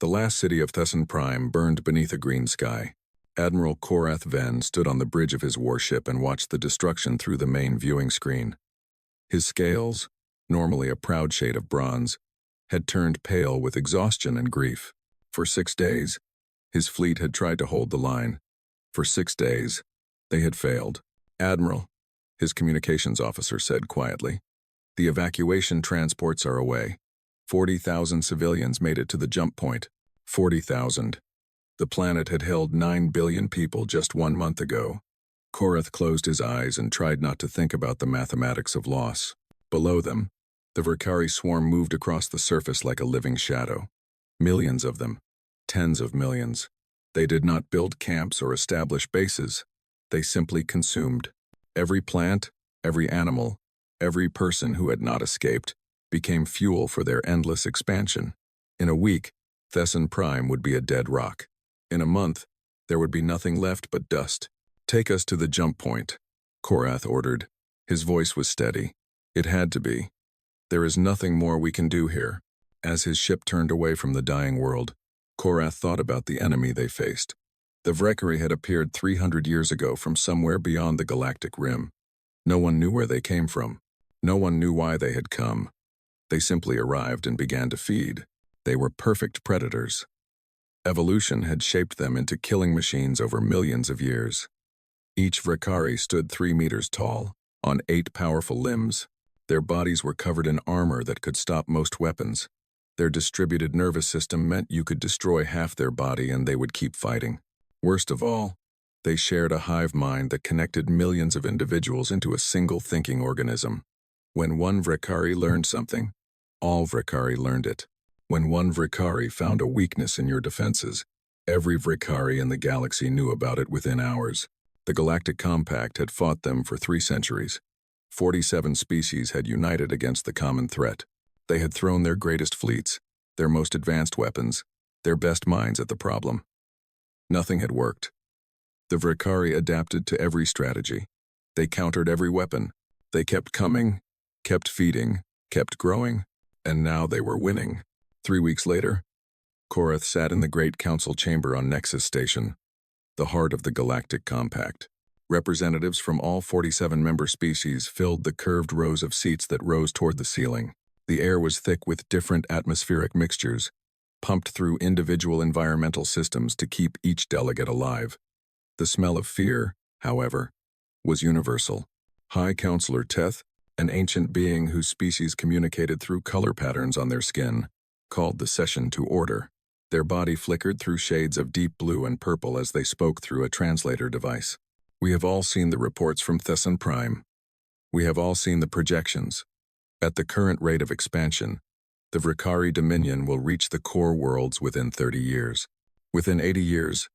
The last city of Thesson Prime burned beneath a green sky. Admiral Korath Ven stood on the bridge of his warship and watched the destruction through the main viewing screen. His scales, normally a proud shade of bronze, had turned pale with exhaustion and grief. For 6 days, his fleet had tried to hold the line. For 6 days, they had failed. "Admiral," his communications officer said quietly, "the evacuation transports are away. 40,000 civilians made it to the jump point. 40,000. The planet had held 9 billion people just 1 month ago." Korath closed his eyes and tried not to think about the mathematics of loss. Below them, the Vrikari swarm moved across the surface like a living shadow. Millions of them. Tens of millions. They did not build camps or establish bases. They simply consumed. Every plant, every animal, every person who had not escaped became fuel for their endless expansion. In a week, Thesson Prime would be a dead rock. In a month, there would be nothing left but dust. "Take us to the jump point," Korath ordered. His voice was steady. It had to be. "There is nothing more we can do here." As his ship turned away from the dying world, Korath thought about the enemy they faced. The Vrikari had appeared 300 years ago from somewhere beyond the galactic rim. No one knew where they came from. No one knew why they had come. They simply arrived and began to feed. They were perfect predators. Evolution had shaped them into killing machines over millions of years. Each Vrikari stood 3 meters tall, on 8 powerful limbs. Their bodies were covered in armor that could stop most weapons. Their distributed nervous system meant you could destroy half their body and they would keep fighting. Worst of all, they shared a hive mind that connected millions of individuals into a single thinking organism. When one Vrikari learned something, all Vrikari learned it. When one Vrikari found a weakness in your defenses, every Vrikari in the galaxy knew about it within hours. The Galactic Compact had fought them for 3 centuries. 47 species had united against the common threat. They had thrown their greatest fleets, their most advanced weapons, their best minds at the problem. Nothing had worked. The Vrikari adapted to every strategy. They countered every weapon. They kept coming, kept feeding, kept growing, and now they were winning. 3 weeks later, Korath sat in the Great Council Chamber on Nexus Station, the heart of the Galactic Compact. Representatives from all 47 member species filled the curved rows of seats that rose toward the ceiling. The air was thick with different atmospheric mixtures, pumped through individual environmental systems to keep each delegate alive. The smell of fear, however, was universal. High Counselor Teth, an ancient being whose species communicated through color patterns on their skin, called the session to order. Their body flickered through shades of deep blue and purple as they spoke through a translator device. "We have all seen the reports from Thesson Prime. We have all seen the projections. At the current rate of expansion, the Vrikari Dominion will reach the core worlds within 30 years. Within 80 years,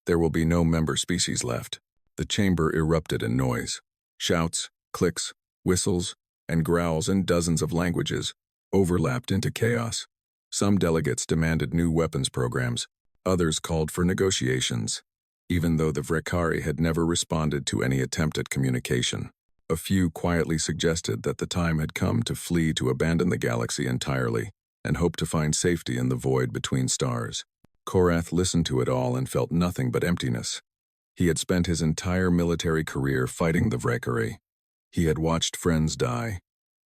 there will be no member species left." The chamber erupted in noise. Shouts, clicks, whistles, and growls in dozens of languages overlapped into chaos. Some delegates demanded new weapons programs. Others called for negotiations, even though the Vrikari had never responded to any attempt at communication. A few quietly suggested that the time had come to flee, to abandon the galaxy entirely, and hope to find safety in the void between stars. Korath listened to it all and felt nothing but emptiness. He had spent his entire military career fighting the Vrikari. He had watched friends die.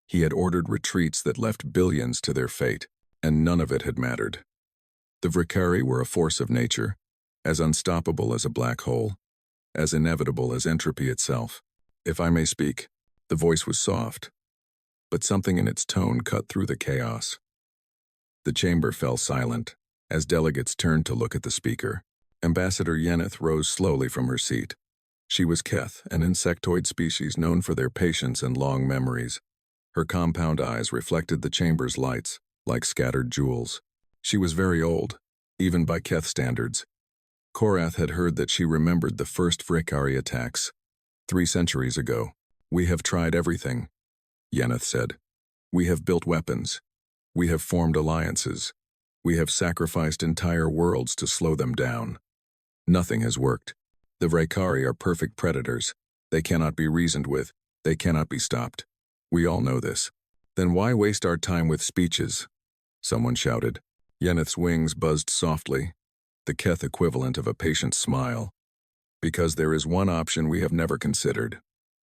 He had ordered retreats that left billions to their fate, and none of it had mattered. The Vrikari were a force of nature, as unstoppable as a black hole, as inevitable as entropy itself. "If I may speak," the voice was soft, but something in its tone cut through the chaos. The chamber fell silent as delegates turned to look at the speaker. Ambassador Yeneth rose slowly from her seat. She was Keth, an insectoid species known for their patience and long memories. Her compound eyes reflected the chamber's lights, like scattered jewels. She was very old, even by Keth standards. Korath had heard that she remembered the first Vrikari attacks, 3 centuries ago. "We have tried everything," Yeneth said. "We have built weapons. We have formed alliances. We have sacrificed entire worlds to slow them down. Nothing has worked. The Vrikari are perfect predators. They cannot be reasoned with. They cannot be stopped. We all know this. Then why waste our time with speeches?" Someone shouted. Yeneth's wings buzzed softly, the Keth equivalent of a patient smile. Because there is one option we have never considered.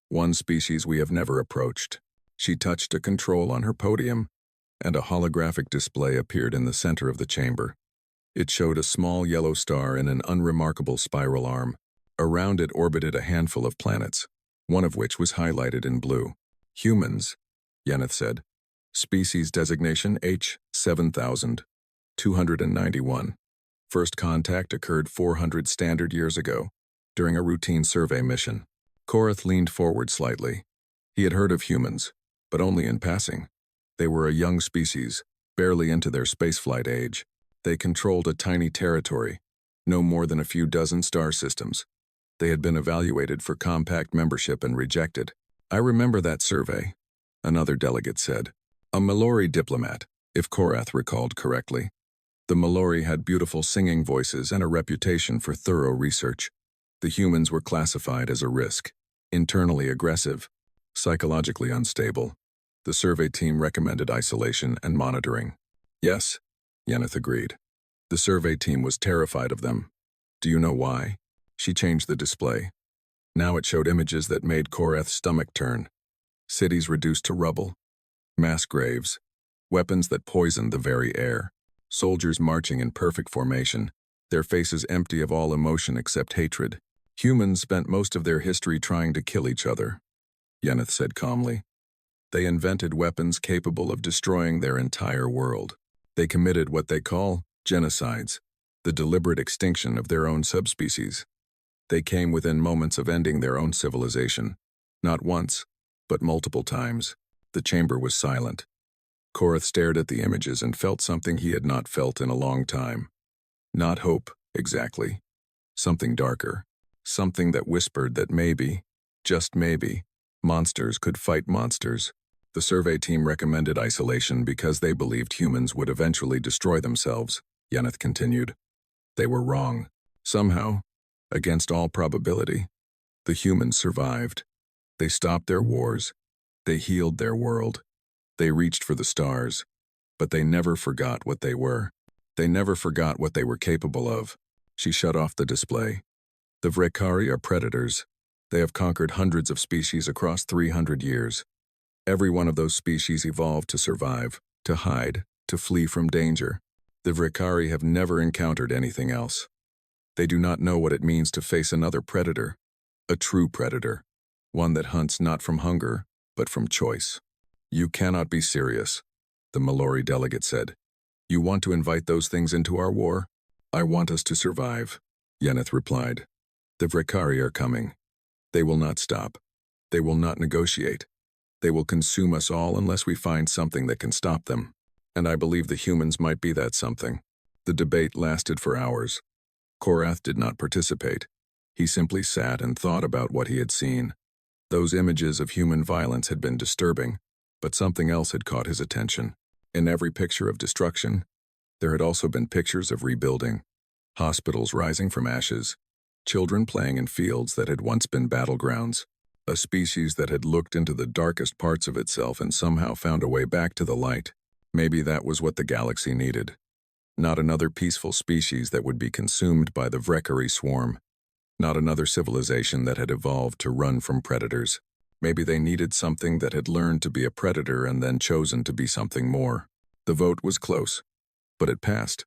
One species we have never approached. She touched a control on her podium, and a holographic display appeared in the center of the chamber. It showed a small yellow star in an unremarkable spiral arm. Around it orbited a handful of planets, one of which was highlighted in blue. Humans, Yeneth said. Species designation H7291. First contact occurred 400 standard years ago, during a routine survey mission. Korath leaned forward slightly. He had heard of humans, but only in passing. They were a young species, barely into their spaceflight age. They controlled a tiny territory, no more than a few dozen star systems. They had been evaluated for compact membership and rejected. I remember that survey, another delegate said. A Mallory diplomat, if Korath recalled correctly. The Mallory had beautiful singing voices and a reputation for thorough research. The humans were classified as a risk, internally aggressive, psychologically unstable. The survey team recommended isolation and monitoring. Yes, Yeneth agreed. The survey team was terrified of them. Do you know why? She changed the display. Now it showed images that made Korath's stomach turn. Cities reduced to rubble. Mass graves. Weapons that poisoned the very air. Soldiers marching in perfect formation, their faces empty of all emotion except hatred. Humans spent most of their history trying to kill each other, Yeneth said calmly. They invented weapons capable of destroying their entire world. They committed what they call genocides, the deliberate extinction of their own subspecies. They came within moments of ending their own civilization. Not once, but multiple times. The chamber was silent. Korath stared at the images and felt something he had not felt in a long time. Not hope, exactly. Something darker. Something that whispered that maybe, just maybe, monsters could fight monsters. The survey team recommended isolation because they believed humans would eventually destroy themselves, Yeneth continued. They were wrong. Somehow, against all probability, the humans survived. They stopped their wars. They healed their world. They reached for the stars, but they never forgot what they were. They never forgot what they were capable of. She shut off the display. The Vrekari are predators. They have conquered hundreds of species across 300 years. Every one of those species evolved to survive, to hide, to flee from danger. The Vrekari have never encountered anything else. They do not know what it means to face another predator, a true predator, one that hunts not from hunger, but from choice. You cannot be serious, the Mallory delegate said. You want to invite those things into our war? I want us to survive, Yeneth replied. The Vrekari are coming. They will not stop. They will not negotiate. They will consume us all unless we find something that can stop them. And I believe the humans might be that something. The debate lasted for hours. Korath did not participate. He simply sat and thought about what he had seen. Those images of human violence had been disturbing, but something else had caught his attention. In every picture of destruction, there had also been pictures of rebuilding, hospitals rising from ashes, children playing in fields that had once been battlegrounds, a species that had looked into the darkest parts of itself and somehow found a way back to the light. Maybe that was what the galaxy needed. Not another peaceful species that would be consumed by the Vrekari swarm. Not another civilization that had evolved to run from predators. Maybe they needed something that had learned to be a predator and then chosen to be something more. The vote was close, but it passed.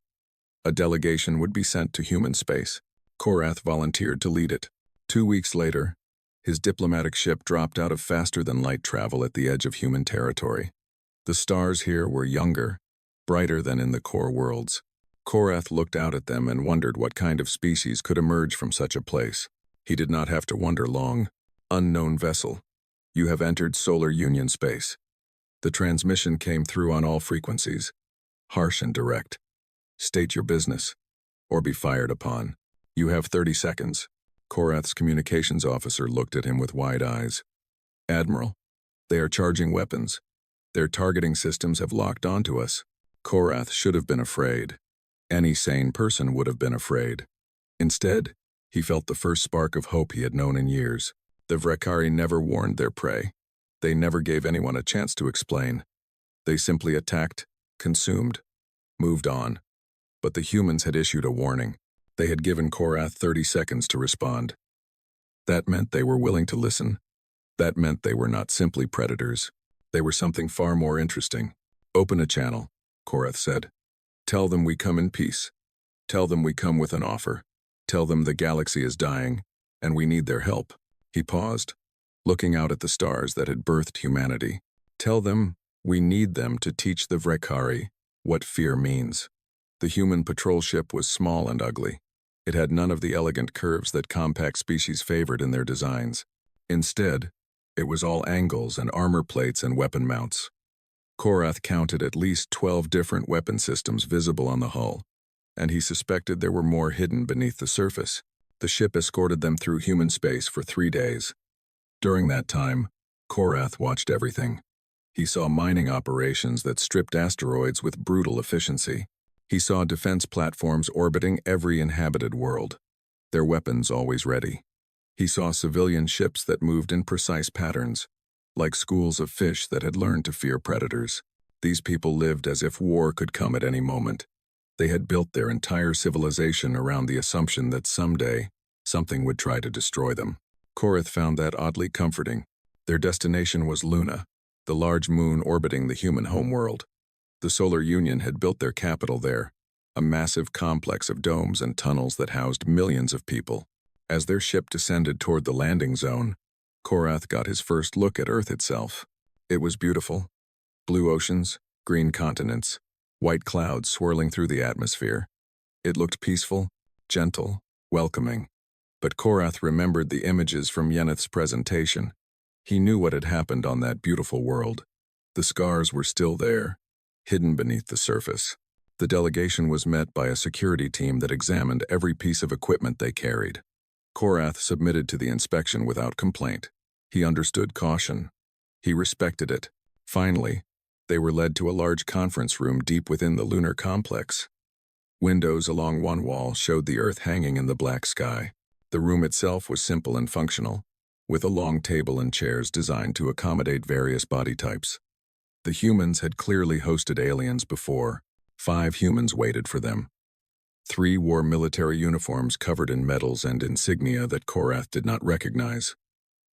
A delegation would be sent to human space. Korath volunteered to lead it. 2 weeks later, his diplomatic ship dropped out of faster-than-light travel at the edge of human territory. The stars here were younger, brighter than in the core worlds. Korath looked out at them and wondered what kind of species could emerge from such a place. He did not have to wonder long. Unknown vessel. You have entered Solar Union space. The transmission came through on all frequencies. Harsh and direct. State your business, or be fired upon. You have 30 seconds. Korath's communications officer looked at him with wide eyes. Admiral, they are charging weapons. Their targeting systems have locked onto us. Korath should have been afraid. Any sane person would have been afraid. Instead, he felt the first spark of hope he had known in years. The Vrekari never warned their prey. They never gave anyone a chance to explain. They simply attacked, consumed, moved on. But the humans had issued a warning. They had given Korath 30 seconds to respond. That meant they were willing to listen. That meant they were not simply predators. They were something far more interesting. Open a channel, Korath said. Tell them we come in peace. Tell them we come with an offer. Tell them the galaxy is dying, and we need their help. He paused, looking out at the stars that had birthed humanity. Tell them we need them to teach the Vrekari what fear means. The human patrol ship was small and ugly. It had none of the elegant curves that compact species favored in their designs. Instead, it was all angles and armor plates and weapon mounts. Korath counted at least 12 different weapon systems visible on the hull, and he suspected there were more hidden beneath the surface. The ship escorted them through human space for 3 days. During that time, Korath watched everything. He saw mining operations that stripped asteroids with brutal efficiency. He saw defense platforms orbiting every inhabited world, their weapons always ready. He saw civilian ships that moved in precise patterns, like schools of fish that had learned to fear predators. These people lived as if war could come at any moment. They had built their entire civilization around the assumption that someday, something would try to destroy them. Korath found that oddly comforting. Their destination was Luna, the large moon orbiting the human homeworld. The Solar Union had built their capital there, a massive complex of domes and tunnels that housed millions of people. As their ship descended toward the landing zone, Korath got his first look at Earth itself. It was beautiful. Blue oceans, green continents, white clouds swirling through the atmosphere. It looked peaceful, gentle, welcoming. But Korath remembered the images from Yeneth's presentation. He knew what had happened on that beautiful world. The scars were still there, hidden beneath the surface. The delegation was met by a security team that examined every piece of equipment they carried. Korath submitted to the inspection without complaint. He understood caution. He respected it. Finally, they were led to a large conference room deep within the lunar complex. Windows along one wall showed the Earth hanging in the black sky. The room itself was simple and functional, with a long table and chairs designed to accommodate various body types. The humans had clearly hosted aliens before. 5 humans waited for them. 3 wore military uniforms covered in medals and insignia that Korath did not recognize.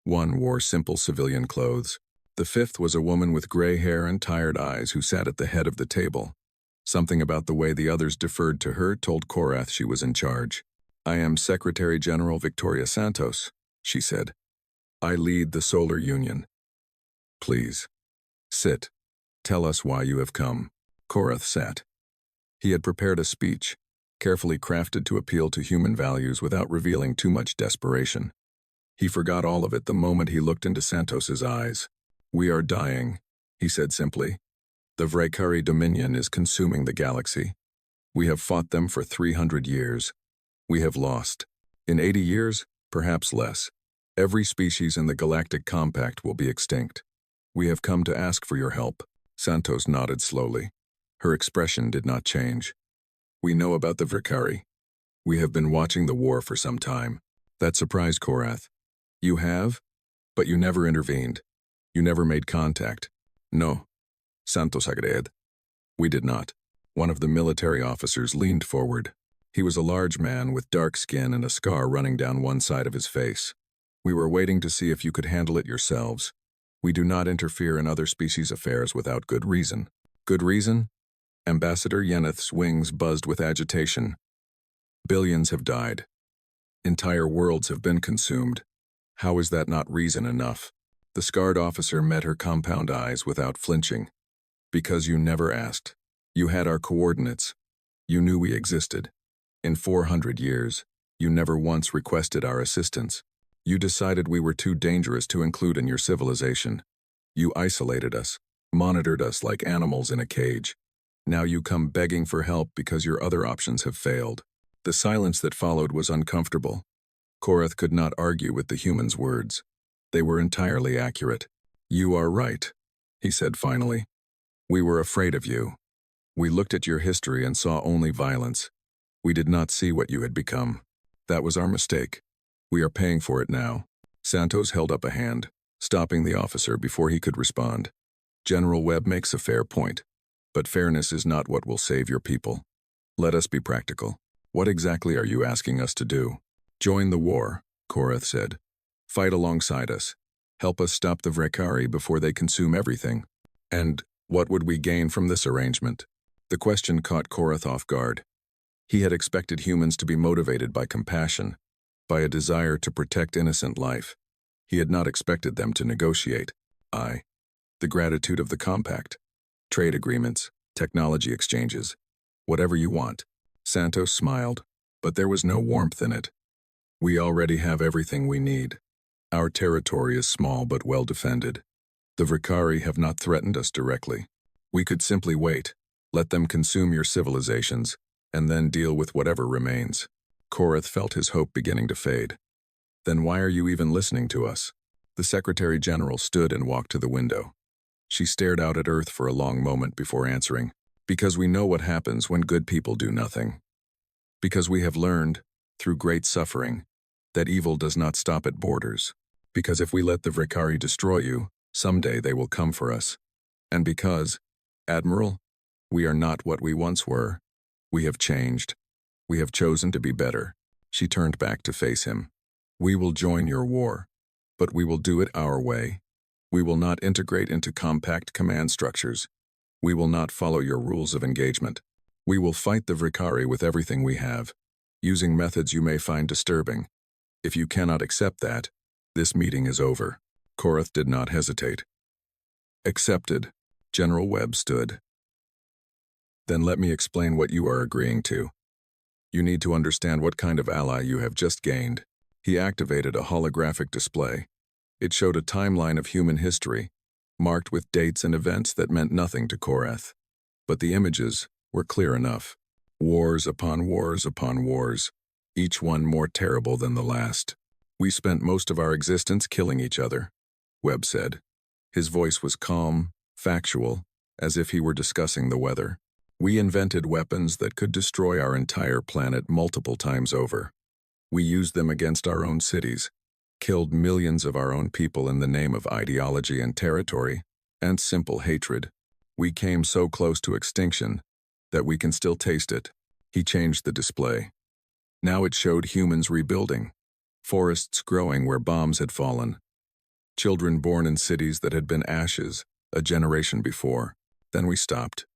1 wore simple civilian clothes. The 5th was a woman with gray hair and tired eyes who sat at the head of the table. Something about the way the others deferred to her told Korath she was in charge. "I am Secretary General Victoria Santos," she said. "I lead the Solar Union. Please, sit. Tell us why you have come." Korath sat. He had prepared a speech, carefully crafted to appeal to human values without revealing too much desperation. He forgot all of it the moment he looked into Santos's eyes. "We are dying," he said simply. "The Vrekari Dominion is consuming the galaxy. We have fought them for 300 years. We have lost. In 80 years, perhaps less, every species in the Galactic Compact will be extinct. We have come to ask for your help." Santos nodded slowly. Her expression did not change. "We know about the Vrekari. We have been watching the war for some time." That surprised Korath. "You have? But you never intervened. You never made contact." "No," Santos agreed. "We did not." One of the military officers leaned forward. He was a large man with dark skin and a scar running down one side of his face. "We were waiting to see if you could handle it yourselves. We do not interfere in other species' affairs without good reason." "Good reason?" Ambassador Yeneth's wings buzzed with agitation. "Billions have died. Entire worlds have been consumed. How is that not reason enough?" The scarred officer met her compound eyes without flinching. "Because you never asked. You had our coordinates. You knew we existed. In 400 years, you never once requested our assistance. You decided we were too dangerous to include in your civilization. You isolated us, monitored us like animals in a cage. Now you come begging for help because your other options have failed." The silence that followed was uncomfortable. Korath could not argue with the human's words. They were entirely accurate. "You are right," he said finally. "We were afraid of you. We looked at your history and saw only violence. We did not see what you had become. That was our mistake. We are paying for it now." Santos held up a hand, stopping the officer before he could respond. "General Webb makes a fair point, but fairness is not what will save your people. Let us be practical. What exactly are you asking us to do? Join the war, Korath said. Fight alongside us. Help us stop the Vrekari before they consume everything. And what would we gain from this arrangement? The question caught Korath off guard. He had expected humans to be motivated by compassion, by a desire to protect innocent life. He had not expected them to negotiate. The gratitude of the compact. Trade agreements, technology exchanges. Whatever you want. Santos smiled, but there was no warmth in it. We already have everything we need. Our territory is small but well defended. The Vrekari have not threatened us directly. We could simply wait, let them consume your civilizations, and then deal with whatever remains. Korath felt his hope beginning to fade. Then why are you even listening to us? The Secretary General stood and walked to the window. She stared out at Earth for a long moment before answering. Because we know what happens when good people do nothing. Because we have learned, through great suffering, that evil does not stop at borders. Because if we let the Vrekari destroy you, someday they will come for us. And because, Admiral, we are not what we once were. We have changed. We have chosen to be better. She turned back to face him. We will join your war, but we will do it our way. We will not integrate into compact command structures. We will not follow your rules of engagement. We will fight the Vrekari with everything we have, using methods you may find disturbing. If you cannot accept that, this meeting is over. Korath did not hesitate. Accepted. General Webb stood. Then let me explain what you are agreeing to. You need to understand what kind of ally you have just gained. He activated a holographic display. It showed a timeline of human history, marked with dates and events that meant nothing to Korath. But the images were clear enough. Wars upon wars upon wars, each one more terrible than the last. We spent most of our existence killing each other, Webb said. His voice was calm, factual, as if he were discussing the weather. We invented weapons that could destroy our entire planet multiple times over. We used them against our own cities, killed millions of our own people in the name of ideology and territory, and simple hatred. We came so close to extinction that we can still taste it. He changed the display. Now it showed humans rebuilding, forests growing where bombs had fallen, children born in cities that had been ashes a generation before. Then we stopped.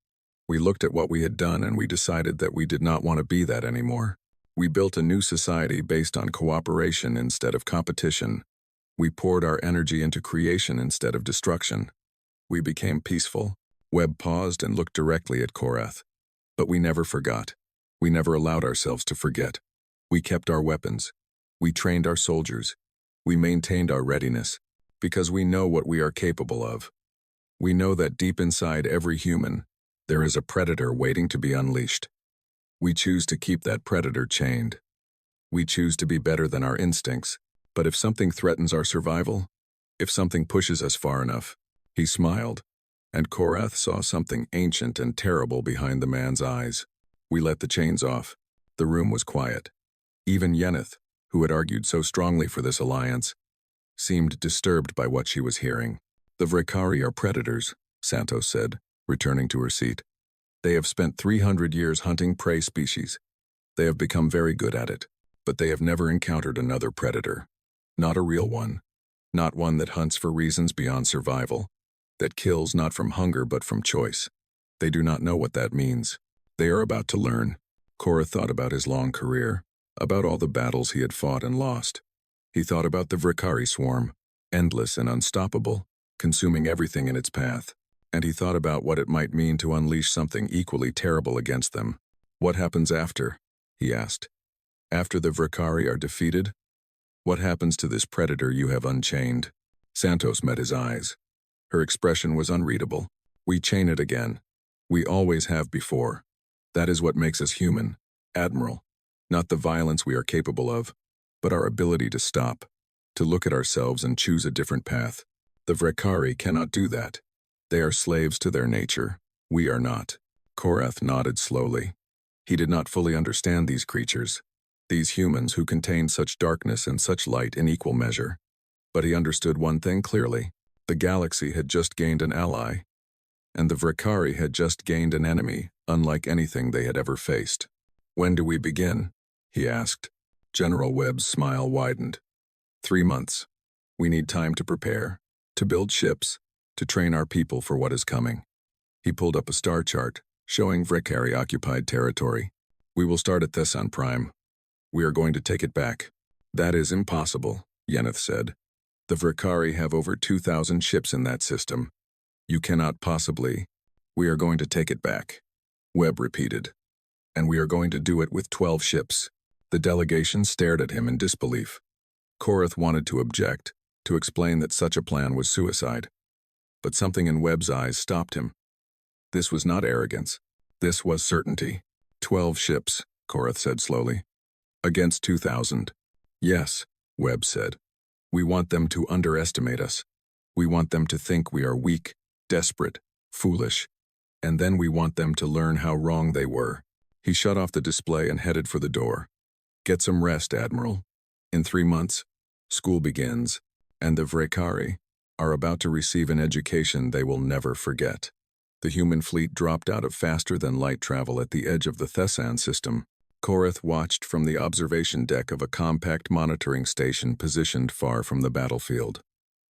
We looked at what we had done and we decided that we did not want to be that anymore. We built a new society based on cooperation instead of competition. We poured our energy into creation instead of destruction. We became peaceful. Webb paused and looked directly at Korath. But we never forgot. We never allowed ourselves to forget. We kept our weapons. We trained our soldiers. We maintained our readiness, because we know what we are capable of. We know that deep inside every human, there is a predator waiting to be unleashed. We choose to keep that predator chained. We choose to be better than our instincts, but if something threatens our survival, if something pushes us far enough, he smiled, and Korath saw something ancient and terrible behind the man's eyes. We let the chains off. The room was quiet. Even Yeneth, who had argued so strongly for this alliance, seemed disturbed by what she was hearing. The Vrekari are predators, Santos said, returning to her seat. They have spent 300 years hunting prey species. They have become very good at it, but they have never encountered another predator. Not a real one. Not one that hunts for reasons beyond survival. That kills not from hunger but from choice. They do not know what that means. They are about to learn. Korath thought about his long career, about all the battles he had fought and lost. He thought about the Vrekari swarm, endless and unstoppable, consuming everything in its path. And he thought about what it might mean to unleash something equally terrible against them. What happens after? He asked. After the Vrekari are defeated? What happens to this predator you have unchained? Santos met his eyes. Her expression was unreadable. We chain it again. We always have before. That is what makes us human, Admiral. Not the violence we are capable of, but our ability to stop, to look at ourselves and choose a different path. The Vrekari cannot do that. They are slaves to their nature. We are not. Korath nodded slowly. He did not fully understand these creatures, these humans who contained such darkness and such light in equal measure. But he understood one thing clearly. The galaxy had just gained an ally, and the Vrekari had just gained an enemy, unlike anything they had ever faced. "When do we begin?" he asked. General Webb's smile widened. 3 months. We need time to prepare, to build ships, to train our people for what is coming. He pulled up a star chart, showing Vrekari-occupied territory. We will start at Thesan Prime. We are going to take it back. That is impossible, Yeneth said. The Vrekari have over 2,000 ships in that system. You cannot possibly. We are going to take it back, Webb repeated. And we are going to do it with 12 ships. The delegation stared at him in disbelief. Korath wanted to object, to explain that such a plan was suicide. But something in Webb's eyes stopped him. This was not arrogance. This was certainty. 12 ships, Korath said slowly. Against 2,000. Yes, Webb said. We want them to underestimate us. We want them to think we are weak, desperate, foolish. And then we want them to learn how wrong they were. He shut off the display and headed for the door. Get some rest, Admiral. In 3 months, school begins, and the Vrekari are about to receive an education they will never forget. The human fleet dropped out of faster-than-light travel at the edge of the Thesan system. Korath watched from the observation deck of a compact monitoring station positioned far from the battlefield.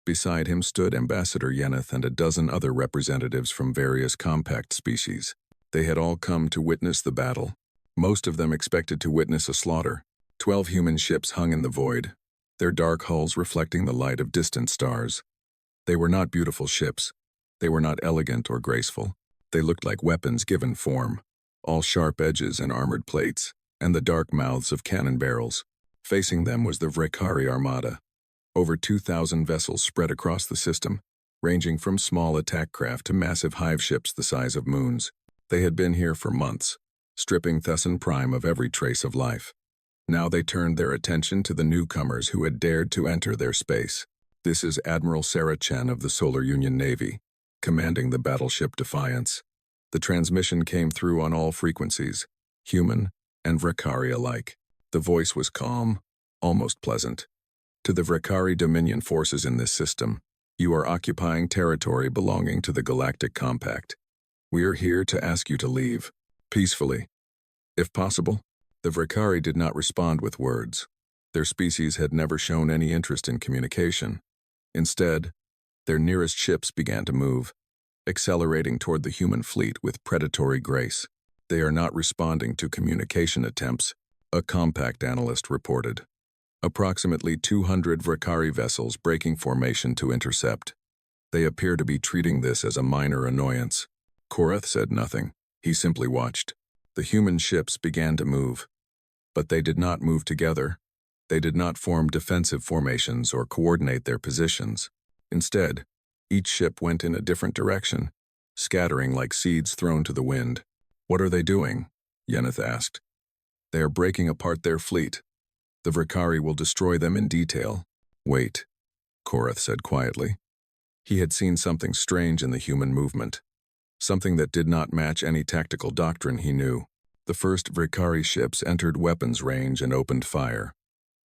Beside him stood Ambassador Yeneth and a dozen other representatives from various compact species. They had all come to witness the battle. Most of them expected to witness a slaughter. 12 human ships hung in the void, their dark hulls reflecting the light of distant stars. They were not beautiful ships. They were not elegant or graceful. They looked like weapons given form, all sharp edges and armored plates, and the dark mouths of cannon barrels. Facing them was the Vrekari Armada. Over 2,000 vessels spread across the system, ranging from small attack craft to massive hive ships the size of moons. They had been here for months, stripping Thesan Prime of every trace of life. Now they turned their attention to the newcomers who had dared to enter their space. This is Admiral Sarah Chen of the Solar Union Navy, commanding the battleship Defiance. The transmission came through on all frequencies, human and Vrekari alike. The voice was calm, almost pleasant. To the Vrekari Dominion forces in this system, you are occupying territory belonging to the Galactic Compact. We are here to ask you to leave, peacefully. If possible. The Vrekari did not respond with words. Their species had never shown any interest in communication. Instead, their nearest ships began to move, accelerating toward the human fleet with predatory grace. They are not responding to communication attempts, a compact analyst reported. Approximately 200 Vrekari vessels breaking formation to intercept. They appear to be treating this as a minor annoyance. Korath said nothing. He simply watched. The human ships began to move. But they did not move together. They did not form defensive formations or coordinate their positions. Instead, each ship went in a different direction, scattering like seeds thrown to the wind. What are they doing? Yeneth asked. They are breaking apart their fleet. The Vrekari will destroy them in detail. Wait, Korath said quietly. He had seen something strange in the human movement. Something that did not match any tactical doctrine he knew. The first Vrekari ships entered weapons range and opened fire.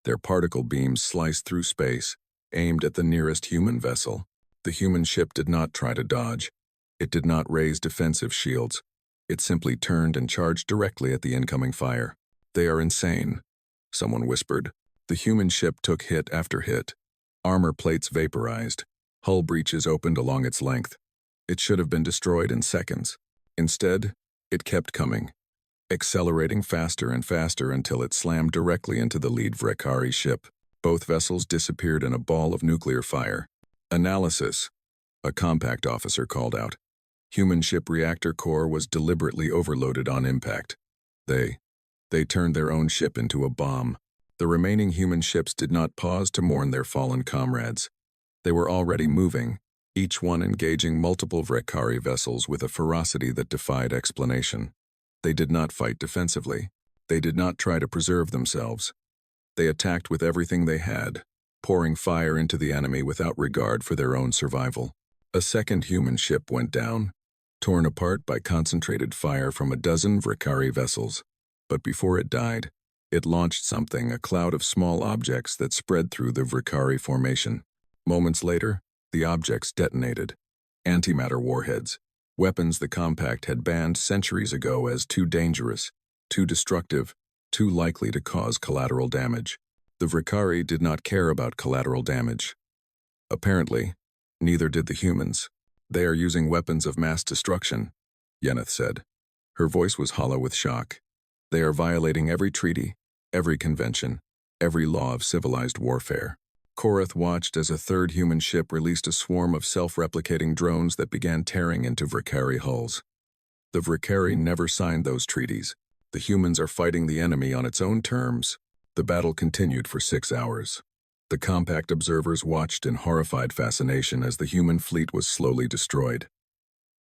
Their particle beams sliced through space, aimed at the nearest human vessel. The human ship did not try to dodge. It did not raise defensive shields. It simply turned and charged directly at the incoming fire. They are insane, someone whispered. The human ship took hit after hit. Armor plates vaporized. Hull breaches opened along its length. It should have been destroyed in seconds. Instead, it kept coming, accelerating faster and faster until it slammed directly into the lead Vrekari ship. Both vessels disappeared in a ball of nuclear fire. Analysis, a compact officer called out. Human ship reactor core was deliberately overloaded on impact. They turned their own ship into a bomb. The remaining human ships did not pause to mourn their fallen comrades. They were already moving, each one engaging multiple Vrekari vessels with a ferocity that defied explanation. They did not fight defensively. They did not try to preserve themselves. They attacked with everything they had, pouring fire into the enemy without regard for their own survival. A second human ship went down, torn apart by concentrated fire from a dozen Vrekari vessels. But before it died, it launched something, a cloud of small objects that spread through the Vrekari formation. Moments later, the objects detonated. Antimatter warheads, weapons the Compact had banned centuries ago as too dangerous, too destructive, too likely to cause collateral damage. The Vrikari did not care about collateral damage. Apparently, neither did the humans. They are using weapons of mass destruction, Yeneth said. Her voice was hollow with shock. They are violating every treaty, every convention, every law of civilized warfare. Korath watched as a third human ship released a swarm of self-replicating drones that began tearing into Vrikari hulls. The Vrikari never signed those treaties. The humans are fighting the enemy on its own terms. The battle continued for 6 hours. The compact observers watched in horrified fascination as the human fleet was slowly destroyed.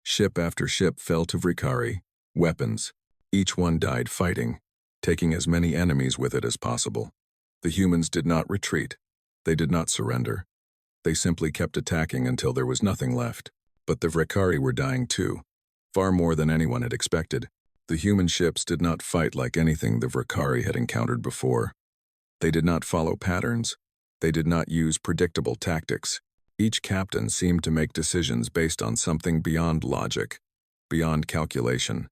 Ship after ship fell to Vrikari, weapons. Each one died fighting, taking as many enemies with it as possible. The humans did not retreat. They did not surrender. They simply kept attacking until there was nothing left. But the Vrikari were dying too, far more than anyone had expected. The human ships did not fight like anything the Vrikari had encountered before. They did not follow patterns. They did not use predictable tactics. Each captain seemed to make decisions based on something beyond logic, beyond calculation.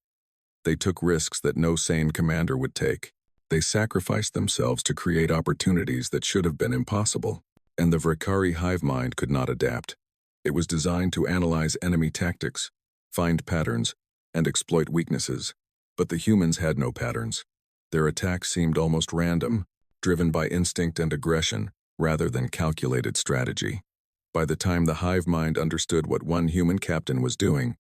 They took risks that no sane commander would take. They sacrificed themselves to create opportunities that should have been impossible. And the Vrikari hive mind could not adapt. It was designed to analyze enemy tactics, find patterns, and exploit weaknesses. But the humans had no patterns. Their attacks seemed almost random, driven by instinct and aggression, rather than calculated strategy. By the time the hive mind understood what one human captain was doing,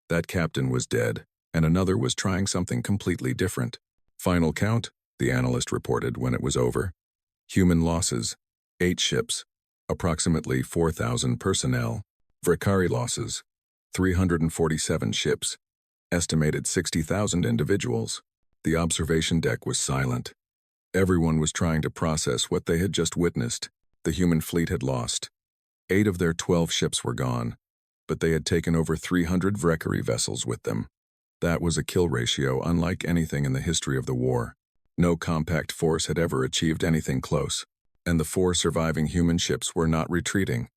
that captain was dead, and another was trying something completely different. Final count, the analyst reported when it was over. Human losses, 8 ships, approximately 4,000 personnel. Vrikari losses, 347 ships, estimated 60,000 individuals. The observation deck was silent. Everyone was trying to process what they had just witnessed. The human fleet had lost. 8 of their 12 ships were gone, but they had taken over 300 Vrikari vessels with them. That was a kill ratio unlike anything in the history of the war. No compact force had ever achieved anything close, and the 4 surviving human ships were not retreating.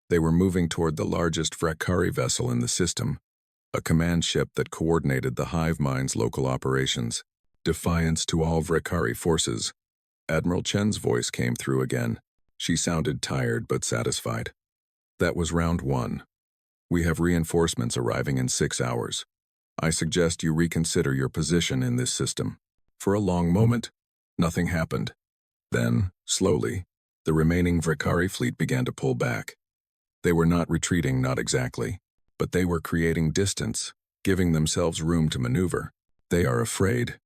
They were moving toward the largest Vrikari vessel in the system, a command ship that coordinated the hive mind's local operations. Defiance to all Vrikari forces. Admiral Chen's voice came through again. She sounded tired but satisfied. That was round 1. We have reinforcements arriving in 6 hours. I suggest you reconsider your position in this system. For a long moment, nothing happened. Then, slowly, the remaining Vrikari fleet began to pull back. They were not retreating, not exactly, but they were creating distance, giving themselves room to maneuver. They are afraid,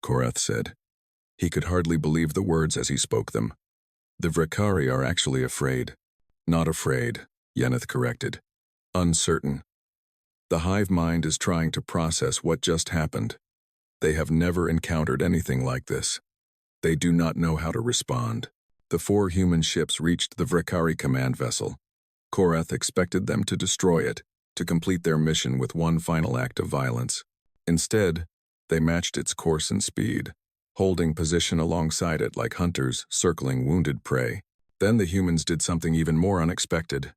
Korath said. He could hardly believe the words as he spoke them. The Vrikari are actually afraid. Not afraid, Yeneth corrected. Uncertain. The hive mind is trying to process what just happened. They have never encountered anything like this. They do not know how to respond. The 4 human ships reached the Vrikari command vessel. Korath expected them to destroy it, to complete their mission with one final act of violence. Instead, they matched its course and speed, holding position alongside it like hunters circling wounded prey. Then the humans did something even more unexpected.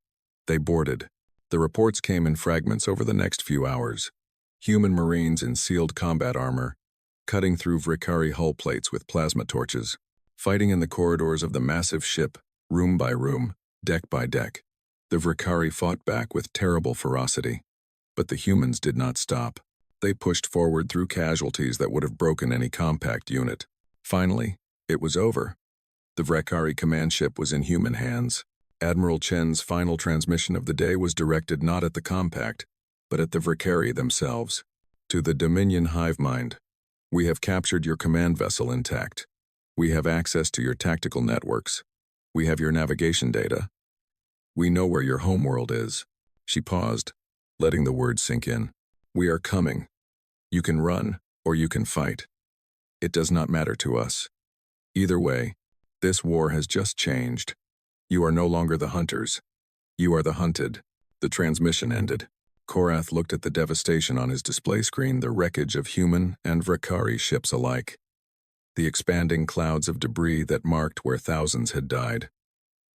They boarded. The reports came in fragments over the next few hours. Human marines in sealed combat armor, cutting through Vrikari hull plates with plasma torches, fighting in the corridors of the massive ship, room by room, deck by deck. The Vrikari fought back with terrible ferocity. But the humans did not stop. They pushed forward through casualties that would have broken any compact unit. Finally, it was over. The Vrikari command ship was in human hands. Admiral Chen's final transmission of the day was directed not at the compact, but at the Vrikari themselves. To the Dominion hive mind, we have captured your command vessel intact. We have access to your tactical networks. We have your navigation data. We know where your homeworld is. She paused, letting the words sink in. We are coming. You can run, or you can fight. It does not matter to us. Either way, this war has just changed. You are no longer the hunters. You are the hunted. The transmission ended. Korath looked at the devastation on his display screen, the wreckage of human and Vrikari ships alike. The expanding clouds of debris that marked where thousands had died.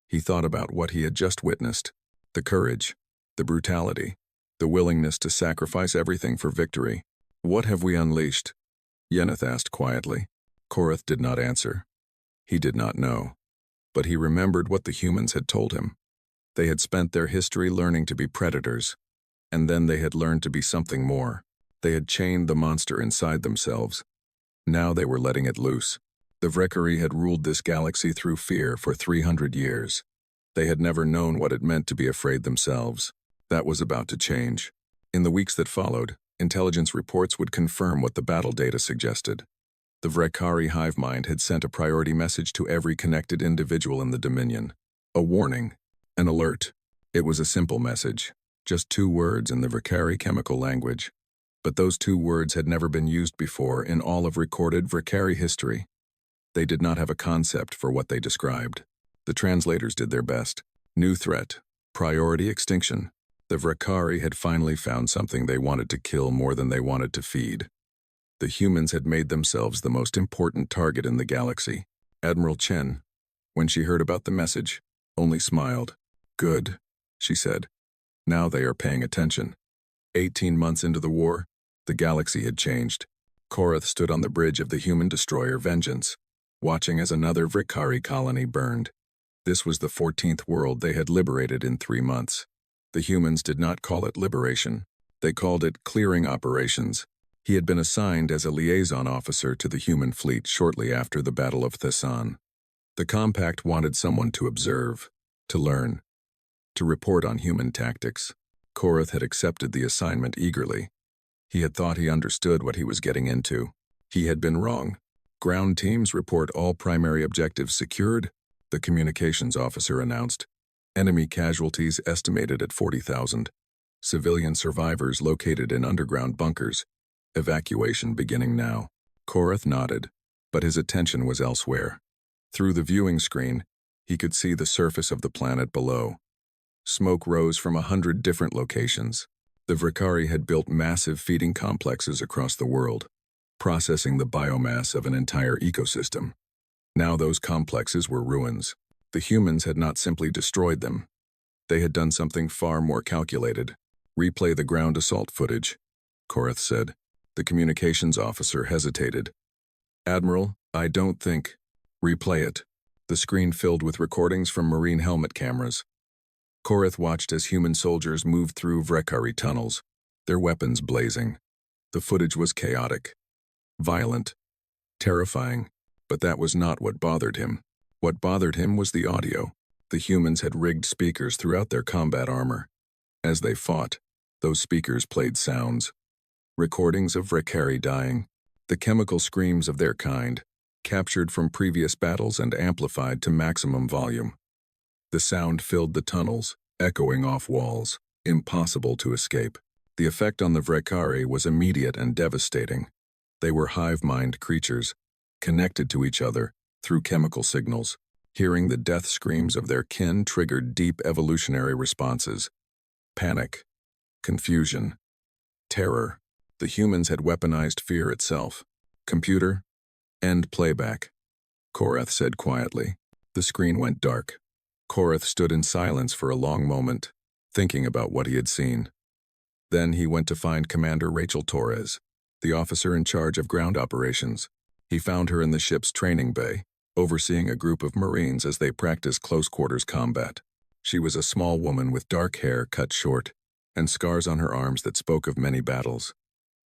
He thought about what he had just witnessed, the courage, the brutality, the willingness to sacrifice everything for victory. What have we unleashed? Yeneth asked quietly. Korath did not answer. He did not know. But he remembered what the humans had told him. They had spent their history learning to be predators, and then they had learned to be something more. They had chained the monster inside themselves. Now they were letting it loose. The Vrekkari had ruled this galaxy through fear for 300 years. They had never known what it meant to be afraid themselves. That was about to change. In the weeks that followed, intelligence reports would confirm what the battle data suggested. The Vrekkari hive mind had sent a priority message to every connected individual in the Dominion. A warning. An alert. It was a simple message. Just 2 words in the Vrekkari chemical language. But those 2 words had never been used before in all of recorded Vrekkari history. They did not have a concept for what they described. The translators did their best. New threat. Priority extinction. The Vrekkari had finally found something they wanted to kill more than they wanted to feed. The humans had made themselves the most important target in the galaxy. Admiral Chen, when she heard about the message, only smiled. Good, she said. Now they are paying attention. 18 months into the war, the galaxy had changed. Korath stood on the bridge of the human destroyer Vengeance, watching as another Vrekkari colony burned. This was the 14th world they had liberated in 3 months. The humans did not call it liberation. They called it clearing operations. He had been assigned as a liaison officer to the human fleet shortly after the Battle of Thessan. The Compact wanted someone to observe, to learn, to report on human tactics. Korath had accepted the assignment eagerly. He had thought he understood what he was getting into. He had been wrong. Ground teams report all primary objectives secured, the communications officer announced. Enemy casualties estimated at 40,000. Civilian survivors located in underground bunkers. Evacuation beginning now. Korath nodded, but his attention was elsewhere. Through the viewing screen, he could see the surface of the planet below. Smoke rose from 100 different locations. The Vrekkari had built massive feeding complexes across the world, processing the biomass of an entire ecosystem. Now those complexes were ruins. The humans had not simply destroyed them. They had done something far more calculated. Replay the ground assault footage, Korath said. The communications officer hesitated. Admiral, I don't think. Replay it. The screen filled with recordings from Marine helmet cameras. Korath watched as human soldiers moved through Vrekkari tunnels, their weapons blazing. The footage was chaotic, violent, terrifying, but that was not what bothered him. What bothered him was the audio. The humans had rigged speakers throughout their combat armor. As they fought, those speakers played sounds. Recordings of Vrekkari dying, the chemical screams of their kind, captured from previous battles and amplified to maximum volume. The sound filled the tunnels, echoing off walls, impossible to escape. The effect on the Vrekkari was immediate and devastating. They were hive-mind creatures, connected to each other through chemical signals. Hearing the death screams of their kin triggered deep evolutionary responses. Panic, confusion, terror. The humans had weaponized fear itself. Computer, end playback, Korath said quietly. The screen went dark. Korath stood in silence for a long moment, thinking about what he had seen. Then he went to find Commander Rachel Torres, the officer in charge of ground operations. He found her in the ship's training bay, overseeing a group of Marines as they practiced close-quarters combat. She was a small woman with dark hair cut short, and scars on her arms that spoke of many battles.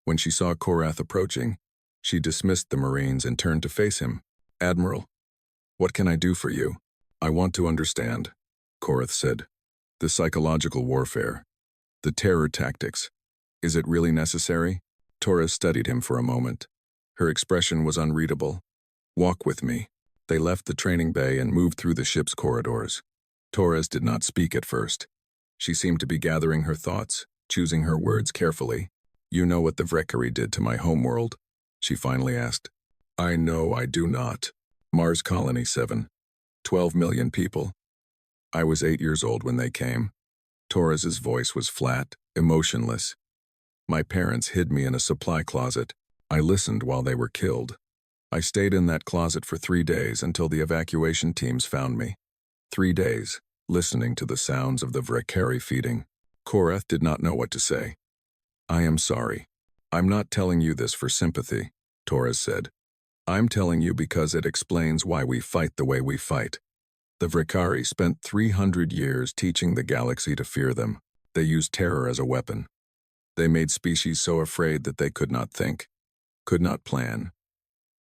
When she saw Korath approaching, she dismissed the Marines and turned to face him. Admiral, what can I do for you? I want to understand, Korath said. The psychological warfare. The terror tactics. Is it really necessary? Torres studied him for a moment. Her expression was unreadable. Walk with me. They left the training bay and moved through the ship's corridors. Torres did not speak at first. She seemed to be gathering her thoughts, choosing her words carefully. You know what the Vrekkari did to my homeworld? She finally asked. I know I do not. Mars Colony 7. 12 million people. I was 8 years old when they came. Torres's voice was flat, emotionless. My parents hid me in a supply closet. I listened while they were killed. I stayed in that closet for 3 days until the evacuation teams found me. 3 days, listening to the sounds of the Vrekkari feeding. Korath did not know what to say. I am sorry. I'm not telling you this for sympathy. Torres said. I'm telling you because it explains why we fight the way we fight. The Vrikari spent 300 years teaching the galaxy to fear them. They used terror as a weapon. They made species so afraid that they could not think, could not plan,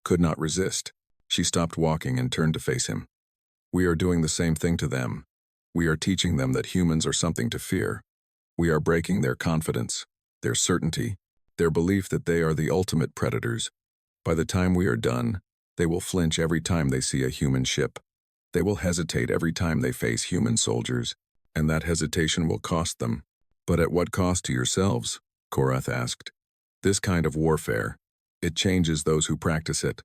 could not resist. She stopped walking and turned to face him. We are doing the same thing to them. We are teaching them that humans are something to fear. We are breaking their confidence, their certainty, their belief that they are the ultimate predators. By the time we are done, they will flinch every time they see a human ship. They will hesitate every time they face human soldiers, and that hesitation will cost them. But at what cost to yourselves? Korath asked. This kind of warfare, it changes those who practice it.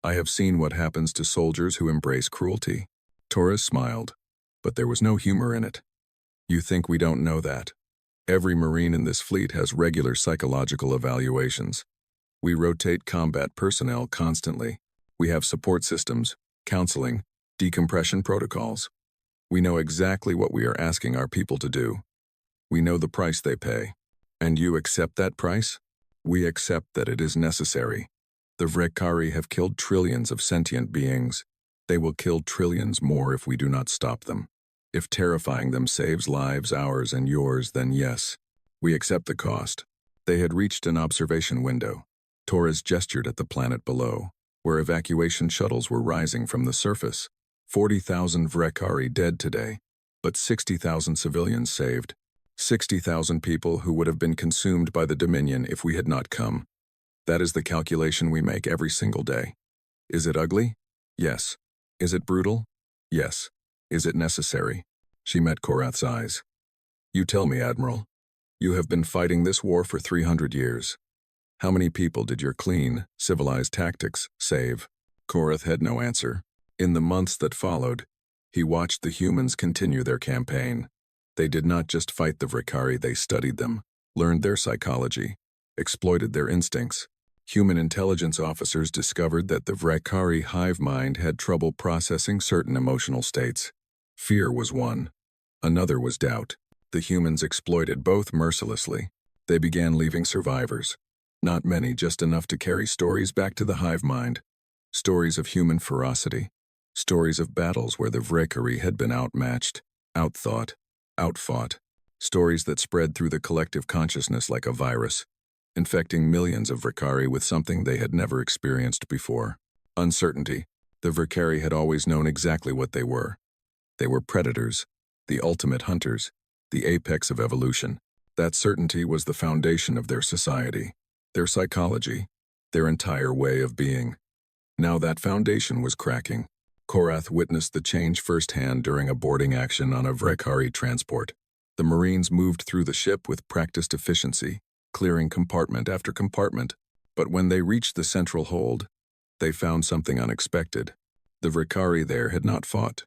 I have seen what happens to soldiers who embrace cruelty. Torres smiled, but there was no humor in it. You think we don't know that? Every Marine in this fleet has regular psychological evaluations. We rotate combat personnel constantly. We have support systems, counseling, decompression protocols. We know exactly what we are asking our people to do. We know the price they pay. And you accept that price? We accept that it is necessary. The Vrikari have killed trillions of sentient beings. They will kill trillions more if we do not stop them. If terrifying them saves lives, ours and yours, then yes, we accept the cost. They had reached an observation window. Torres gestured at the planet below, where evacuation shuttles were rising from the surface. 40,000 Vrikari dead today, but 60,000 civilians saved. 60,000 people who would have been consumed by the Dominion if we had not come. That is the calculation we make every single day. Is it ugly? Yes. Is it brutal? Yes. Is it necessary? She met Korath's eyes. You tell me, Admiral. You have been fighting this war for 300 years. How many people did your clean, civilized tactics save? Korath had no answer. In the months that followed, he watched the humans continue their campaign. They did not just fight the Vrikari, they studied them, learned their psychology, exploited their instincts. Human intelligence officers discovered that the Vrikari hive mind had trouble processing certain emotional states. Fear was one. Another was doubt. The humans exploited both mercilessly. They began leaving survivors. Not many, just enough to carry stories back to the hive mind. Stories of human ferocity. Stories of battles where the Vrikari had been outmatched, outthought, outfought. Stories that spread through the collective consciousness like a virus, infecting millions of Vrikari with something they had never experienced before. Uncertainty. The Vrikari had always known exactly what they were. They were predators, the ultimate hunters, the apex of evolution. That certainty was the foundation of their society, their psychology, their entire way of being. Now that foundation was cracking. Korath witnessed the change firsthand during a boarding action on a Vrikari transport. The Marines moved through the ship with practiced efficiency, clearing compartment after compartment. But when they reached the central hold, they found something unexpected. The Vrikari there had not fought.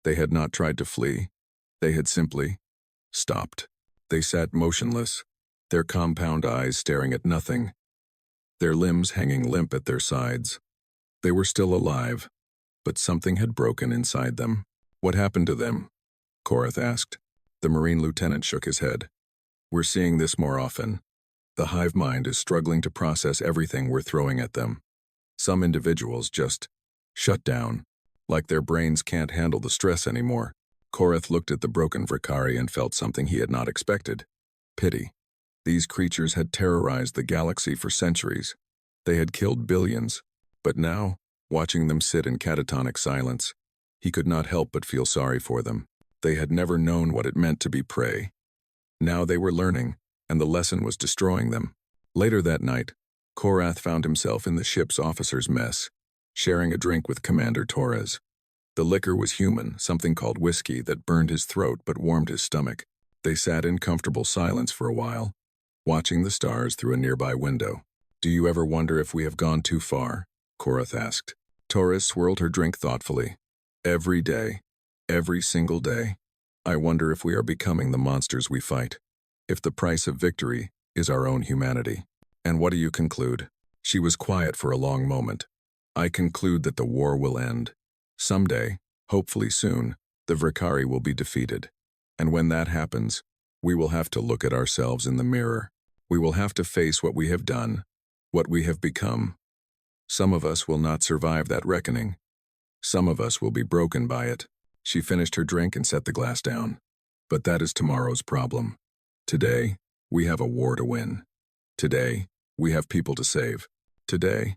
They had not tried to flee. They had simply stopped. They sat motionless, their compound eyes staring at nothing, their limbs hanging limp at their sides. They were still alive, but something had broken inside them. What happened to them? Korath asked. The Marine lieutenant shook his head. We're seeing this more often. The hive mind is struggling to process everything we're throwing at them. Some individuals just shut down, like their brains can't handle the stress anymore. Korath looked at the broken Vrikari and felt something he had not expected. Pity. These creatures had terrorized the galaxy for centuries. They had killed billions, but now, watching them sit in catatonic silence, he could not help but feel sorry for them. They had never known what it meant to be prey. Now they were learning, and the lesson was destroying them. Later that night, Korath found himself in the ship's officers' mess, sharing a drink with Commander Torres. The liquor was human, something called whiskey that burned his throat but warmed his stomach. They sat in comfortable silence for a while, watching the stars through a nearby window. Do you ever wonder if we have gone too far? Korath asked. Torres swirled her drink thoughtfully. Every day, every single day, I wonder if we are becoming the monsters we fight. If the price of victory is our own humanity. And what do you conclude? She was quiet for a long moment. I conclude that the war will end. Someday, hopefully soon, the Vrikari will be defeated. And when that happens, we will have to look at ourselves in the mirror. We will have to face what we have done, what we have become. Some of us will not survive that reckoning. Some of us will be broken by it. She finished her drink and set the glass down. But that is tomorrow's problem. Today, we have a war to win. Today, we have people to save. Today,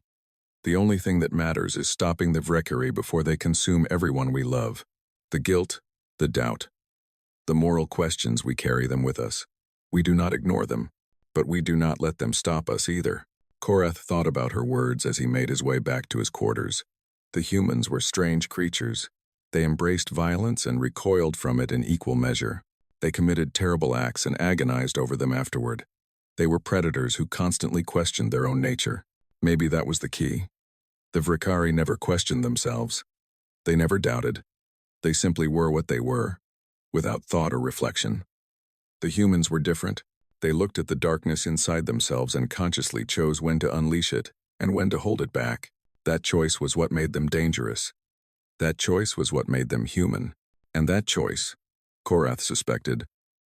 the only thing that matters is stopping the Vrekari before they consume everyone we love. The guilt, the doubt, the moral questions, we carry them with us. We do not ignore them, but we do not let them stop us either. Korath thought about her words as he made his way back to his quarters. The humans were strange creatures. They embraced violence and recoiled from it in equal measure. They committed terrible acts and agonized over them afterward. They were predators who constantly questioned their own nature. Maybe that was the key. The Vrekari never questioned themselves. They never doubted. They simply were what they were, without thought or reflection. The humans were different. They looked at the darkness inside themselves and consciously chose when to unleash it and when to hold it back. That choice was what made them dangerous. That choice was what made them human. And that choice, Korath suspected,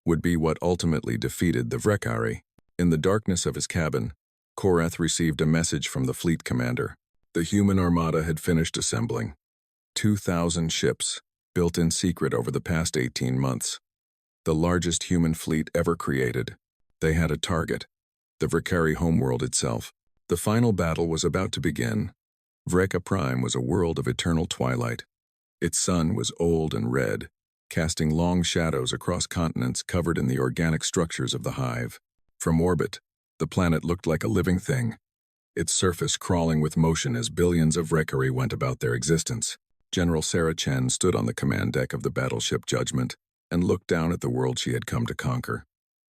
would be what ultimately defeated the Vrekari. In the darkness of his cabin, Korath received a message from the fleet commander. The human armada had finished assembling. 2,000 ships, built in secret over the past 18 months. The largest human fleet ever created. They had a target, the Vrekari homeworld itself. The final battle was about to begin. Vreka Prime was a world of eternal twilight. Its sun was old and red, casting long shadows across continents covered in the organic structures of the hive. From orbit, the planet looked like a living thing, its surface crawling with motion as billions of Vrekari went about their existence. General Sarah Chen stood on the command deck of the battleship Judgment and looked down at the world she had come to conquer.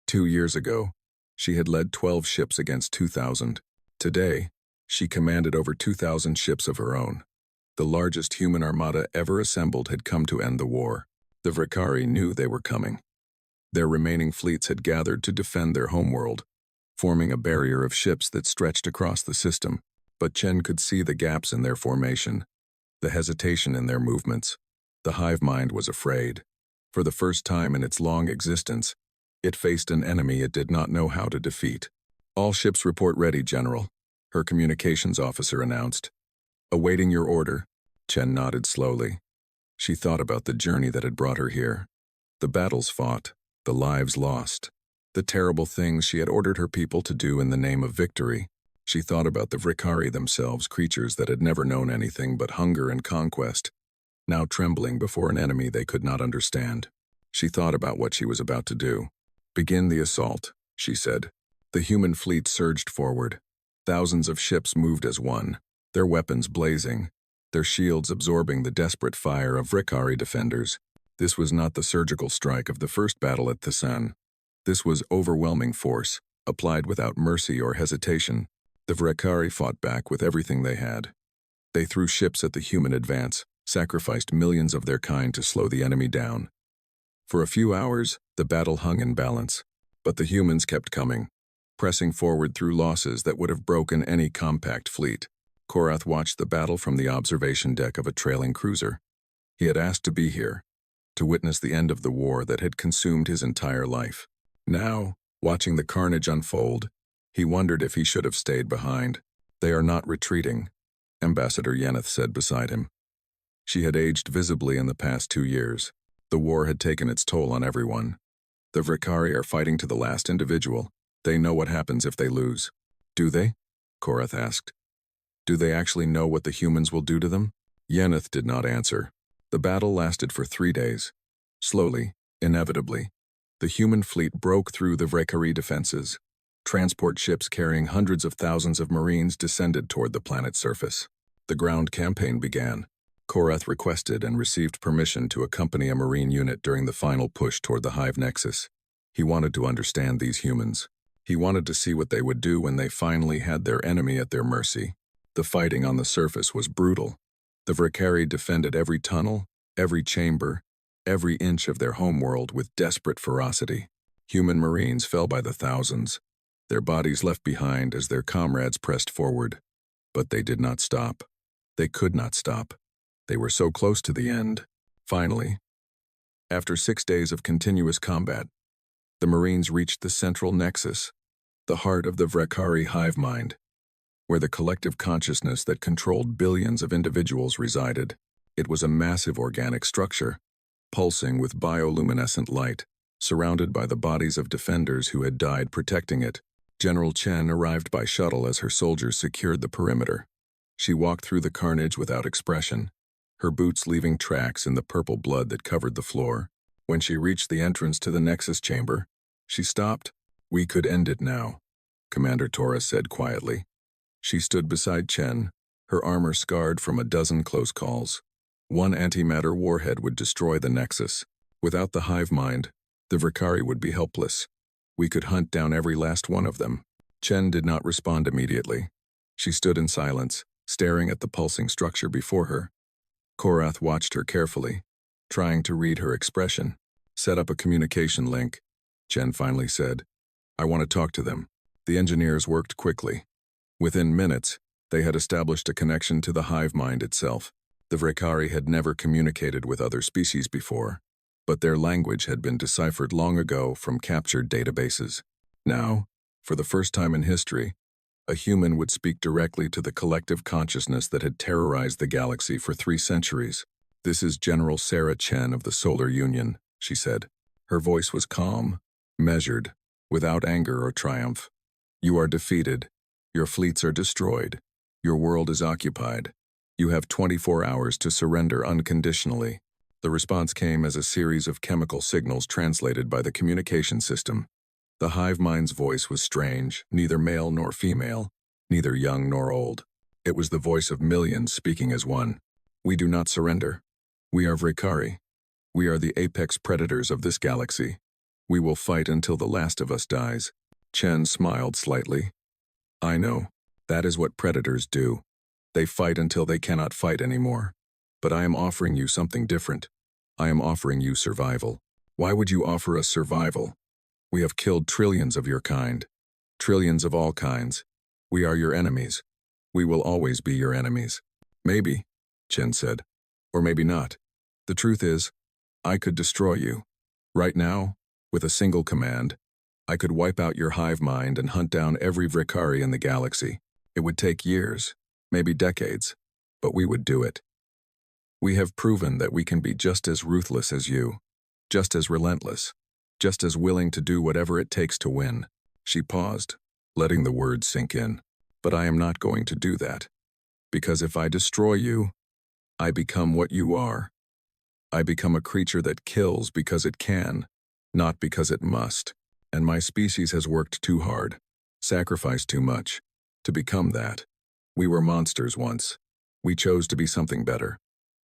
2 years ago, she had led 12 ships against 2,000. Today, she commanded over 2,000 ships of her own. The largest human armada ever assembled had come to end the war. The Vrekari knew they were coming. Their remaining fleets had gathered to defend their homeworld, forming a barrier of ships that stretched across the system. But Chen could see the gaps in their formation, the hesitation in their movements. The hive mind was afraid. For the first time in its long existence, it faced an enemy it did not know how to defeat. "All ships report ready, General," her communications officer announced. "Awaiting your order." Chen nodded slowly. She thought about the journey that had brought her here. The battles fought, the lives lost, the terrible things she had ordered her people to do in the name of victory. She thought about the Vrekari themselves, creatures that had never known anything but hunger and conquest, now trembling before an enemy they could not understand. She thought about what she was about to do. "Begin the assault," she said. The human fleet surged forward. Thousands of ships moved as one, their weapons blazing, their shields absorbing the desperate fire of Vrekari defenders. This was not the surgical strike of the first battle at Thusan. This was overwhelming force, applied without mercy or hesitation. The Vrekari fought back with everything they had. They threw ships at the human advance, sacrificed millions of their kind to slow the enemy down. For a few hours, the battle hung in balance, but the humans kept coming, pressing forward through losses that would have broken any compact fleet. Korath watched the battle from the observation deck of a trailing cruiser. He had asked to be here, to witness the end of the war that had consumed his entire life. Now, watching the carnage unfold, he wondered if he should have stayed behind. "They are not retreating," Ambassador Yeneth said beside him. She had aged visibly in the past 2 years. The war had taken its toll on everyone. "The Vrekari are fighting to the last individual. They know what happens if they lose." "Do they?" Korath asked. "Do they actually know what the humans will do to them?" Yeneth did not answer. The battle lasted for 3 days. Slowly, inevitably, the human fleet broke through the Vrekari defenses. Transport ships carrying hundreds of thousands of Marines descended toward the planet's surface. The ground campaign began. Korath requested and received permission to accompany a Marine unit during the final push toward the Hive Nexus. He wanted to understand these humans. He wanted to see what they would do when they finally had their enemy at their mercy. The fighting on the surface was brutal. The Vrekari defended every tunnel, every chamber, every inch of their homeworld with desperate ferocity. Human Marines fell by the thousands, their bodies left behind as their comrades pressed forward. But they did not stop. They could not stop. They were so close to the end. Finally, after 6 days of continuous combat, the Marines reached the central nexus, the heart of the Vrekari hive mind. where the collective consciousness that controlled billions of individuals resided. It was a massive organic structure, pulsing with bioluminescent light, surrounded by the bodies of defenders who had died protecting it. General Chen arrived by shuttle as her soldiers secured the perimeter. She walked through the carnage without expression, her boots leaving tracks in the purple blood that covered the floor. When she reached the entrance to the Nexus chamber, she stopped. "We could end it now," Commander Torres said quietly. She stood beside Chen, her armor scarred from a dozen close calls. One antimatter warhead would destroy the Nexus. Without the hive mind, the Vrikari would be helpless. We could hunt down every last one of them. Chen did not respond immediately. She stood in silence, staring at the pulsing structure before her. Korath watched her carefully, trying to read her expression. "Set up a communication link," Chen finally said. "I want to talk to them." The engineers worked quickly. Within minutes, they had established a connection to the hive mind itself. The Vrikari had never communicated with other species before, but their language had been deciphered long ago from captured databases. Now, for the first time in history, a human would speak directly to the collective consciousness that had terrorized the galaxy for 3 centuries. "This is General Sarah Chen of the Solar Union," she said. Her voice was calm, measured, without anger or triumph. "You are defeated. Your fleets are destroyed. Your world is occupied. You have 24 hours to surrender unconditionally." The response came as a series of chemical signals translated by the communication system. The hive mind's voice was strange, neither male nor female, neither young nor old. It was the voice of millions speaking as one. "We do not surrender. We are Vrikari. We are the apex predators of this galaxy. We will fight until the last of us dies." Chen smiled slightly. "I know. That is what predators do. They fight until they cannot fight anymore. But I am offering you something different. I am offering you survival." "Why would you offer us survival? We have killed trillions of your kind. Trillions of all kinds. We are your enemies. We will always be your enemies." "Maybe," Chen said. "Or maybe not. The truth is, I could destroy you. Right now, with a single command, I could wipe out your hive mind and hunt down every Vrikari in the galaxy. It would take years, maybe decades, but we would do it. We have proven that we can be just as ruthless as you, just as relentless, just as willing to do whatever it takes to win." She paused, letting the words sink in. "But I am not going to do that. Because if I destroy you, I become what you are. I become a creature that kills because it can, not because it must. And my species has worked too hard, sacrificed too much, to become that. We were monsters once. We chose to be something better.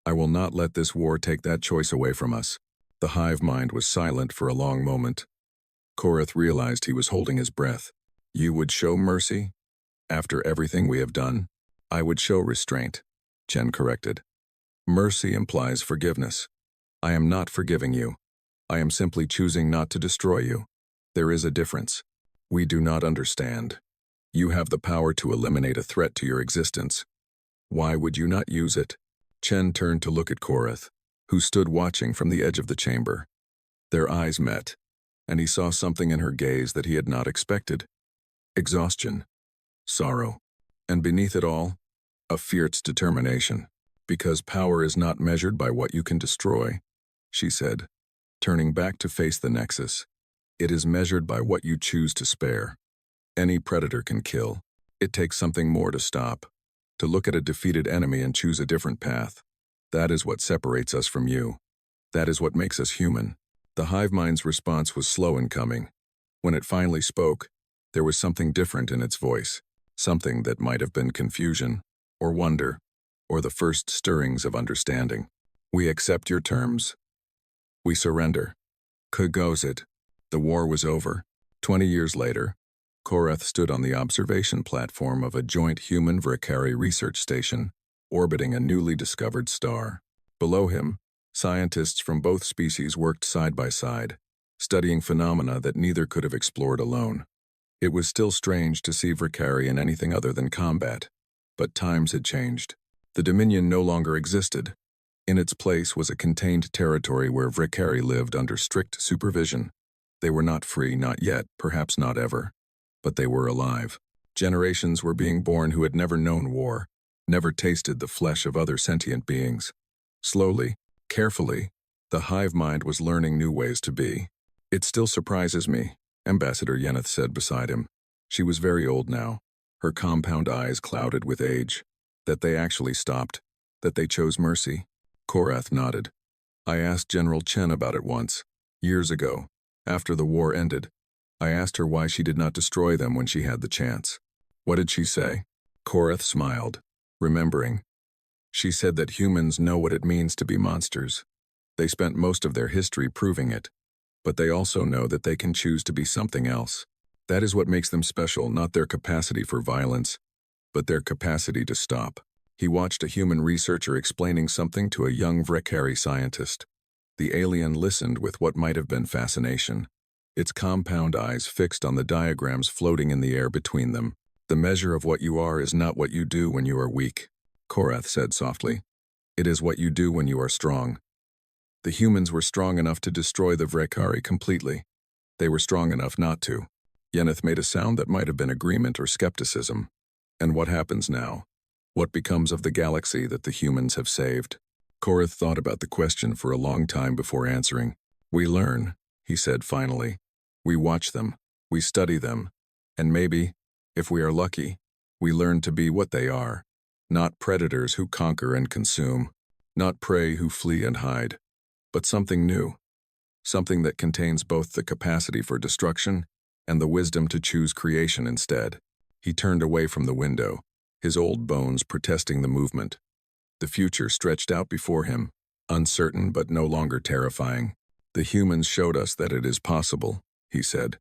I will not let this war take that choice away from us." The hive mind was silent for a long moment. Korath realized he was holding his breath. "You would show mercy? After everything we have done?" "I would show restraint," Chen corrected. "Mercy implies forgiveness. I am not forgiving you. I am simply choosing not to destroy you. There is a difference. We do not understand. You have the power to eliminate a threat to your existence. Why would you not use it?" Chen turned to look at Korath, who stood watching from the edge of the chamber. Their eyes met, and he saw something in her gaze that he had not expected. Exhaustion, sorrow, and beneath it all, a fierce determination. "Because power is not measured by what you can destroy," she said, turning back to face the Nexus. "It is measured by what you choose to spare. Any predator can kill. It takes something more to stop, to look at a defeated enemy and choose a different path. That is what separates us from you. That is what makes us human." The hive mind's response was slow in coming. When it finally spoke, there was something different in its voice, something that might have been confusion, or wonder, or the first stirrings of understanding. "We accept your terms. We surrender." Kagozit. The war was over. 20 years later, Korath stood on the observation platform of a joint human Vrikari research station, orbiting a newly discovered star. Below him, scientists from both species worked side by side, studying phenomena that neither could have explored alone. It was still strange to see Vrikari in anything other than combat, but times had changed. The Dominion no longer existed. In its place was a contained territory where Vrikari lived under strict supervision. They were not free, not yet, perhaps not ever, but they were alive. Generations were being born who had never known war, never tasted the flesh of other sentient beings. Slowly, carefully, the hive mind was learning new ways to be. "It still surprises me," Ambassador Yeneth said beside him. She was very old now, her compound eyes clouded with age. "That they actually stopped, that they chose mercy." Korath nodded. "I asked General Chen about it once, years ago, after the war ended. I asked her why she did not destroy them when she had the chance." "What did she say?" Korath smiled, remembering. "She said that humans know what it means to be monsters. They spent most of their history proving it, but they also know that they can choose to be something else. That is what makes them special, not their capacity for violence, but their capacity to stop." He watched a human researcher explaining something to a young Vrekari scientist. The alien listened with what might have been fascination, its compound eyes fixed on the diagrams floating in the air between them. "The measure of what you are is not what you do when you are weak," Korath said softly. "It is what you do when you are strong." The humans were strong enough to destroy the Vrekari completely. They were strong enough not to. Yeneth made a sound that might have been agreement or skepticism. "And what happens now? What becomes of the galaxy that the humans have saved?" Korath thought about the question for a long time before answering. "We learn," he said finally. "We watch them, we study them, and maybe, if we are lucky, we learn to be what they are. Not predators who conquer and consume, not prey who flee and hide, but something new. Something that contains both the capacity for destruction and the wisdom to choose creation instead." He turned away from the window, his old bones protesting the movement. The future stretched out before him, uncertain but no longer terrifying. "The humans showed us that it is possible," he said.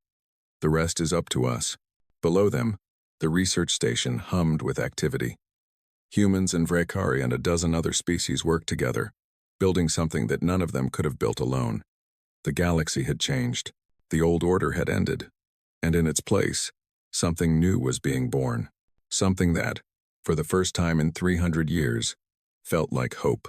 "The rest is up to us." Below them, the research station hummed with activity. Humans and Vrekari and a dozen other species worked together, building something that none of them could have built alone. The galaxy had changed. The old order had ended. And in its place, something new was being born. Something that, for the first time in 300 years, felt like hope.